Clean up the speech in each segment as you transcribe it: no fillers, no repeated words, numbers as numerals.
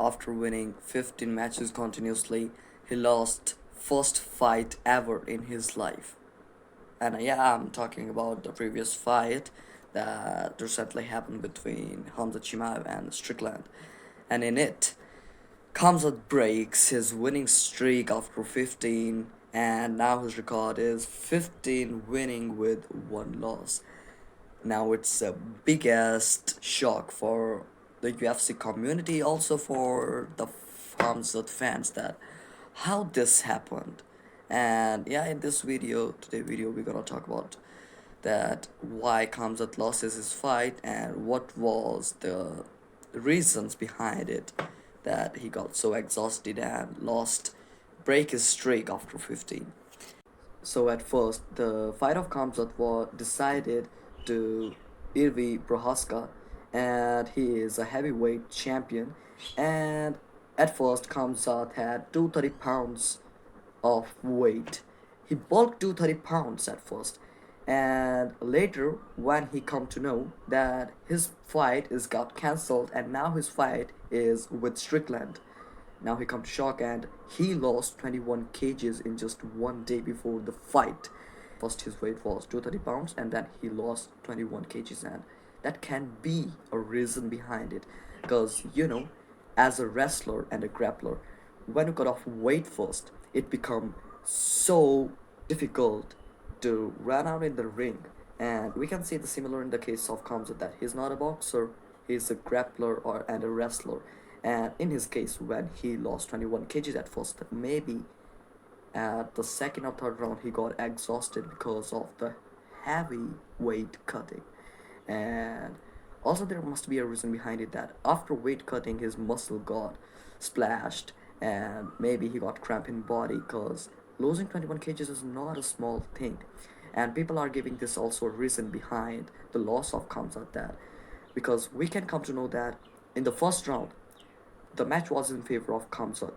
after winning 15 matches continuously, he lost first fight ever in his life. And yeah, I'm talking about the previous fight that recently happened between chimaev and Strickland. And in it, Khamzat breaks his winning streak after 15, and now his record is 15 winning with 1 loss. Now it's a biggest shock for the UFC community, also for the Khamzat fans, that how this happened. And yeah, in this today video, we're gonna talk about that why Khamzat loses his fight and what was the reasons behind it, that he got so exhausted and break his streak after 15. So at first, the fight of Khamzat was decided to Irvi Prohaska, and he is a heavyweight champion. And at first, Khamzat had 230 pounds of weight. He bulked 230 pounds at first, and later when he come to know that his fight is got cancelled and now his fight is with Strickland, now he come to shock and he lost 21 kgs in just 1 day before the fight. First his weight was 230 pounds and then he lost 21 kgs, and that can be a reason behind it, because as a wrestler and a grappler, when you cut off weight first, it become so difficult to run out in the ring. And we can see the similar in the case of Kamsa, that he's not a boxer, he's a grappler or and a wrestler. And in his case, when he lost 21 kgs at first, maybe at the second or third round he got exhausted because of the heavy weight cutting. And also there must be a reason behind it, that after weight cutting his muscle got splashed and maybe he got cramp in body, because losing 21 kgs is not a small thing. And people are giving this also a reason behind the loss of Kamzat, that because we can come to know that in the first round the match was in favor of Kamzat.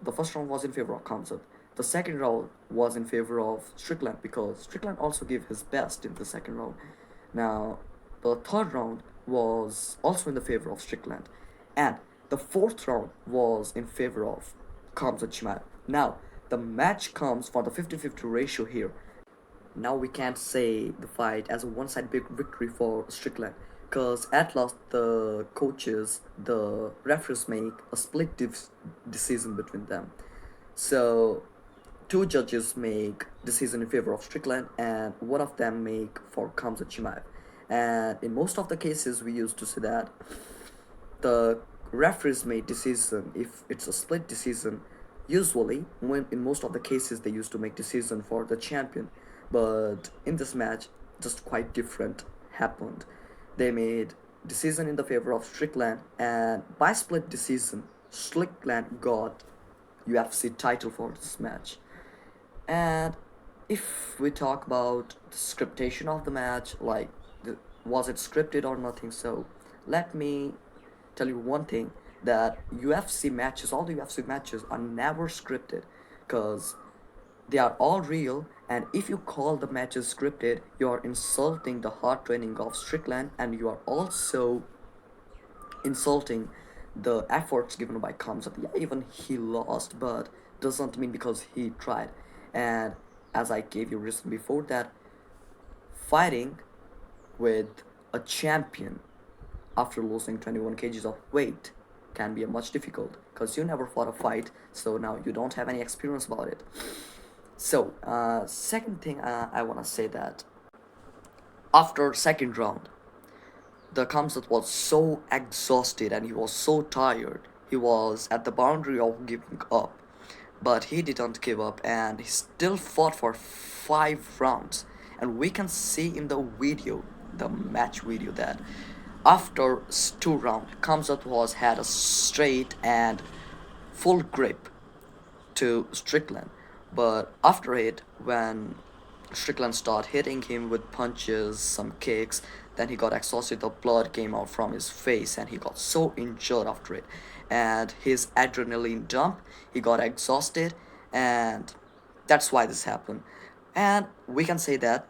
The first round was in favor of Kamzat. The second round was in favor of Strickland, because Strickland also gave his best in the second round. Now, the third round was also in the favor of Strickland, and the fourth round was in favor of Khamzat chimaev. Now, the match comes for the 50-50 ratio here. Now we can't say the fight as a one-side big victory for Strickland, because at last the referees make a split decision between them. So two judges make decision in favor of Strickland and one of them make for Khamzat chimaev. And in most of the cases we used to say that the referees made decision if it's a split decision. Usually when in most of the cases they used to make decision for the champion, but in this match just quite different happened. They made decision in the favor of Strickland, and by split decision Strickland got UFC title for this match. And if we talk about the scriptation of the match, like was it scripted or nothing, so let me tell you one thing, that UFC matches, all the UFC matches are never scripted, because they are all real. And if you call the matches scripted, you are insulting the hard training of Strickland, and you are also insulting the efforts given by Kamzat. Yeah, even he lost, but doesn't mean because he tried. And as I gave you reason before, that fighting with a champion after losing 21 kgs of weight can be a much difficult, because you never fought a fight, so now you don't have any experience about it. So second thing, I want to say that after second round the Kamzat was so exhausted and he was so tired, he was at the boundary of giving up, but he didn't give up and he still fought for 5 rounds. And we can see in the video, the match video, that after 2 rounds Kamzat was had a straight and full grip to Strickland, but after it, when Strickland started hitting him with punches, some kicks, then he got exhausted, the blood came out from his face and he got so injured after it, and his adrenaline dump, he got exhausted, and that's why this happened. And we can say that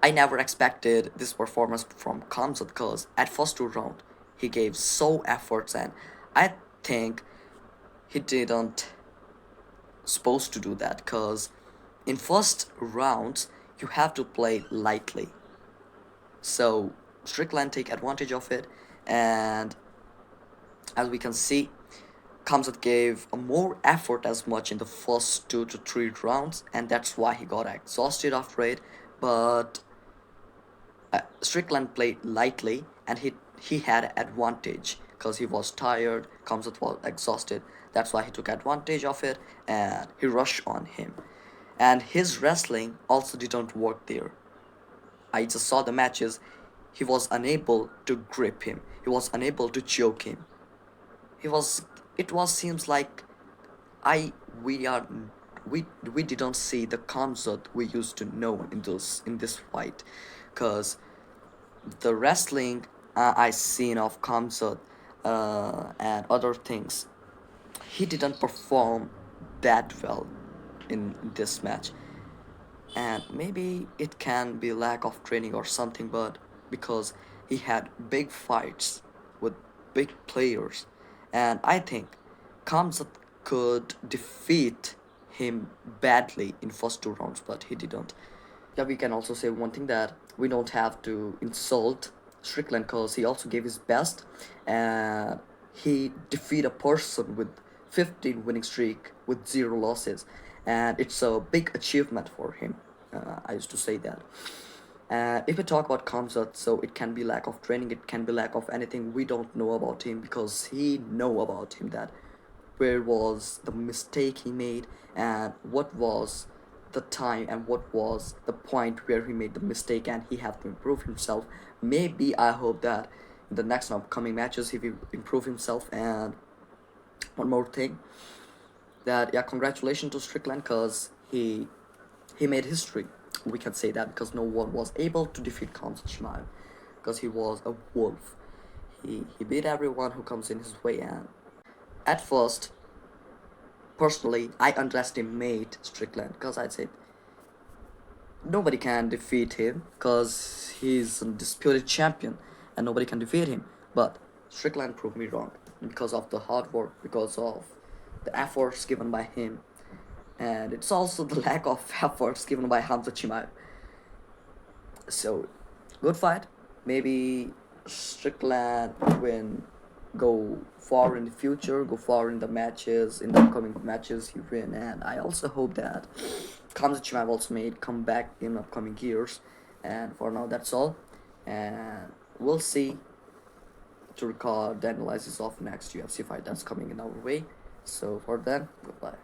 I never expected this performance from Kamzat, because at first 2 round he gave so efforts, and I think he didn't supposed to do that, because in first rounds you have to play lightly. So Strickland take advantage of it, and as we can see, Khamzat gave a more effort as much in the first 2 to 3 rounds, and that's why he got exhausted after it. But Strickland played lightly, and he had advantage because he was tired. Khamzat was exhausted. That's why he took advantage of it, and he rushed on him. And his wrestling also didn't work there. I just saw the matches. He was unable to grip him. He was unable to choke him. He was. It was seems like I we are we didn't see the Khamzat we used to know in this fight, cause the wrestling I seen of Khamzat and other things, he didn't perform that well in this match. And maybe it can be lack of training or something, but because he had big fights with big players, and I think Kamsat could defeat him badly in first 2 rounds, but he didn't. Yeah, we can also say one thing, that we don't have to insult Strickland because he also gave his best, and he defeat a person with 15 winning streak with 0 losses, and it's a big achievement for him. I used to say that. If we talk about Kamzat, so it can be lack of training, it can be lack of anything we don't know about him, because he know about him, that where was the mistake he made, and what was the time, and what was the point where he made the mistake, and he have to improve himself. Maybe I hope that in the next upcoming matches he will improve himself. And one more thing, that yeah, congratulations to Strickland, because he made history. We can say that, because no one was able to defeat Khamzat Chimaev, because he was a wolf. He beat everyone who comes in his way. And at first, personally, I underestimate Strickland, because I'd say nobody can defeat him, because he's a disputed champion and nobody can defeat him. But Strickland proved me wrong, because of the hard work, because of the efforts given by him, and it's also the lack of efforts given by Hamza Chimaev. So, good fight. Maybe Strickland win, go far in the future, go far in the matches, in the upcoming matches he win. And I also hope that Hamza Chimaev also made comeback in upcoming years. And for now, that's all. And we'll see to record the analysis of next UFC fight that's coming in our way. So for then, goodbye.